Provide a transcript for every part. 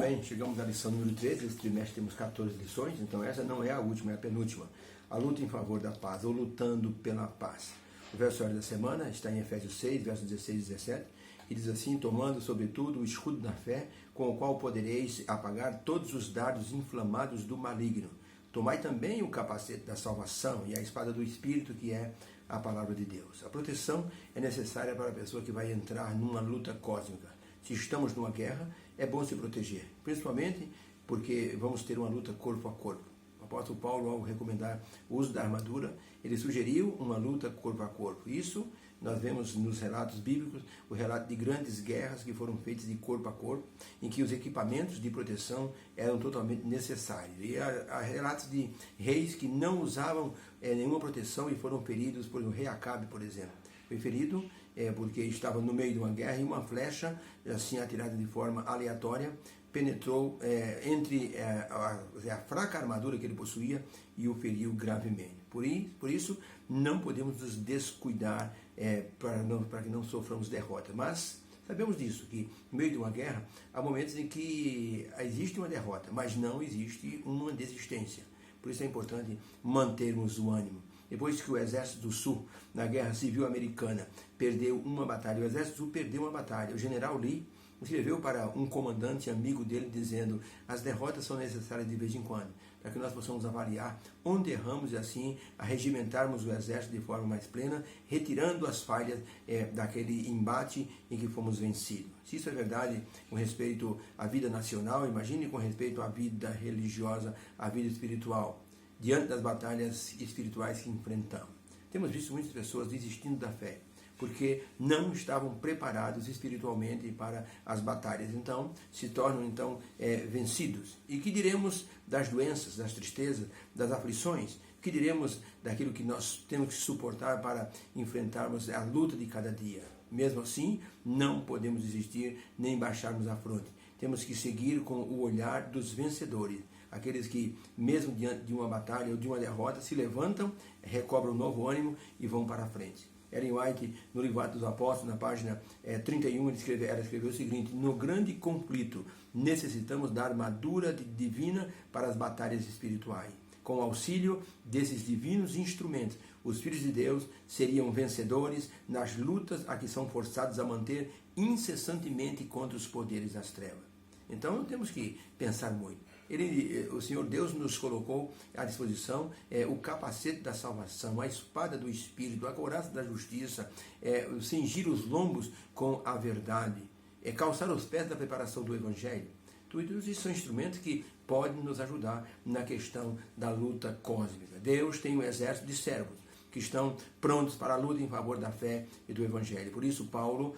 bem, chegamos à lição número 13, esse trimestre temos 14 lições, então essa não é a última, é a penúltima. A luta em favor da paz, ou lutando pela paz. O verso da semana está em Efésios 6, versos 16 e 17, e diz assim: tomando sobretudo o escudo da fé, com o qual podereis apagar todos os dardos inflamados do maligno. Tomai também o capacete da salvação e a espada do Espírito, que é a palavra de Deus. A proteção é necessária para a pessoa que vai entrar numa luta cósmica. Se estamos numa guerra, é bom se proteger, principalmente porque vamos ter uma luta corpo a corpo. O apóstolo Paulo, ao recomendar o uso da armadura, ele sugeriu uma luta corpo a corpo. Isso nós vemos nos relatos bíblicos, o relato de grandes guerras que foram feitas de corpo a corpo, em que os equipamentos de proteção eram totalmente necessários. E há relatos de reis que não usavam nenhuma proteção e foram feridos, por o rei Acabe, por exemplo. Foi ferido porque estava no meio de uma guerra e uma flecha, assim atirada de forma aleatória, penetrou entre a fraca armadura que ele possuía e o feriu gravemente. Por isso, não podemos nos descuidar para que não soframos derrota. Mas sabemos disso, que no meio de uma guerra, há momentos em que existe uma derrota, mas não existe uma desistência. Por isso é importante mantermos o ânimo. Depois que o Exército do Sul, na Guerra Civil Americana, perdeu uma batalha, o Exército do Sul perdeu uma batalha, o general Lee escreveu para um comandante amigo dele dizendo: as derrotas são necessárias de vez em quando, para que nós possamos avaliar onde erramos e assim arregimentarmos o exército de forma mais plena, retirando as falhas daquele embate em que fomos vencidos. Se isso é verdade com respeito à vida nacional, imagine com respeito à vida religiosa, à vida espiritual, diante das batalhas espirituais que enfrentamos. Temos visto muitas pessoas desistindo da fé, porque não estavam preparados espiritualmente para as batalhas. Então, se tornam vencidos. E que diremos das doenças, das tristezas, das aflições? Que diremos daquilo que nós temos que suportar para enfrentarmos a luta de cada dia? Mesmo assim, não podemos desistir nem baixarmos a fronte. Temos que seguir com o olhar dos vencedores. Aqueles que, mesmo diante de uma batalha ou de uma derrota, se levantam, recobram um novo ânimo e vão para a frente. Ellen White, no livro Atos dos Apóstolos, na página 31, ela escreveu o seguinte: no grande conflito, necessitamos da armadura divina para as batalhas espirituais. Com o auxílio desses divinos instrumentos, os filhos de Deus seriam vencedores nas lutas a que são forçados a manter incessantemente contra os poderes das trevas. Então, temos que pensar muito. O Senhor Deus nos colocou à disposição o capacete da salvação, a espada do Espírito, a couraça da justiça, cingir os lombos com a verdade, calçar os pés da preparação do Evangelho. Tudo isso são instrumentos que podem nos ajudar na questão da luta cósmica. Deus tem um exército de servos que estão prontos para a luta em favor da fé e do Evangelho. Por isso, Paulo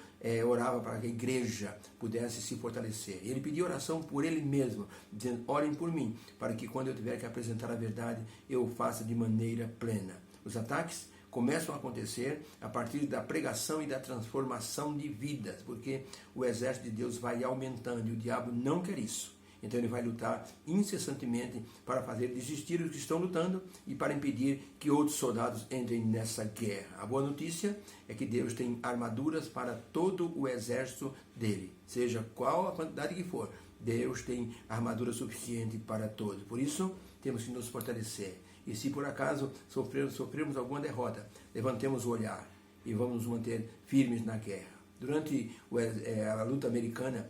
orava para que a igreja pudesse se fortalecer. Ele pediu oração por ele mesmo, dizendo: orem por mim, para que quando eu tiver que apresentar a verdade, eu o faça de maneira plena. Os ataques começam a acontecer a partir da pregação e da transformação de vidas, porque o exército de Deus vai aumentando e o diabo não quer isso. Então ele vai lutar incessantemente para fazer desistir os que estão lutando e para impedir que outros soldados entrem nessa guerra. A boa notícia é que Deus tem armaduras para todo o exército dele, seja qual a quantidade que for. Deus tem armadura suficiente para todos. Por isso, temos que nos fortalecer. E se por acaso sofrermos alguma derrota, levantemos o olhar e vamos nos manter firmes na guerra. Durante a luta americana,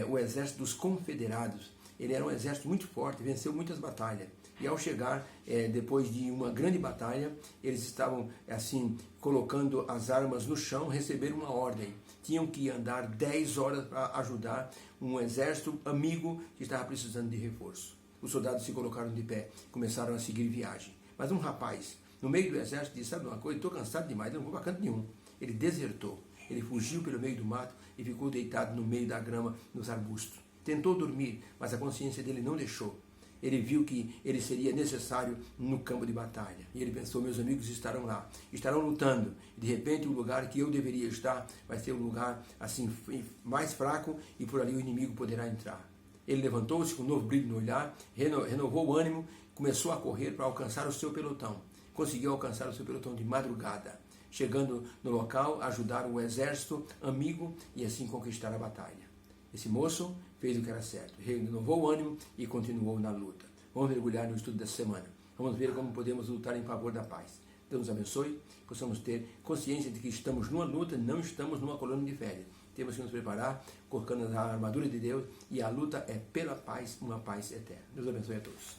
o exército dos confederados, ele era um exército muito forte, venceu muitas batalhas. E ao chegar, depois de uma grande batalha, eles estavam assim colocando as armas no chão, receberam uma ordem. Tinham que andar 10 horas para ajudar um exército amigo que estava precisando de reforço. Os soldados se colocaram de pé, começaram a seguir viagem. Mas um rapaz, no meio do exército, disse: sabe uma coisa, estou cansado demais, não vou para canto nenhum. Ele desertou. Ele fugiu pelo meio do mato e ficou deitado no meio da grama, nos arbustos. Tentou dormir, mas a consciência dele não deixou. Ele viu que ele seria necessário no campo de batalha. E ele pensou: meus amigos estarão lá, estarão lutando. E de repente o lugar que eu deveria estar vai ser um lugar assim mais fraco e por ali o inimigo poderá entrar. Ele levantou-se com um novo brilho no olhar, renovou o ânimo, começou a correr para alcançar o seu pelotão. Conseguiu alcançar o seu pelotão de madrugada, chegando no local, ajudar o exército amigo e assim conquistar a batalha. Esse moço fez o que era certo, renovou o ânimo e continuou na luta. Vamos mergulhar no estudo dessa semana. Vamos ver como podemos lutar em favor da paz. Deus nos abençoe, possamos ter consciência de que estamos numa luta, não estamos numa colônia de férias. Temos que nos preparar, colocando a armadura de Deus, e a luta é pela paz, uma paz eterna. Deus abençoe a todos.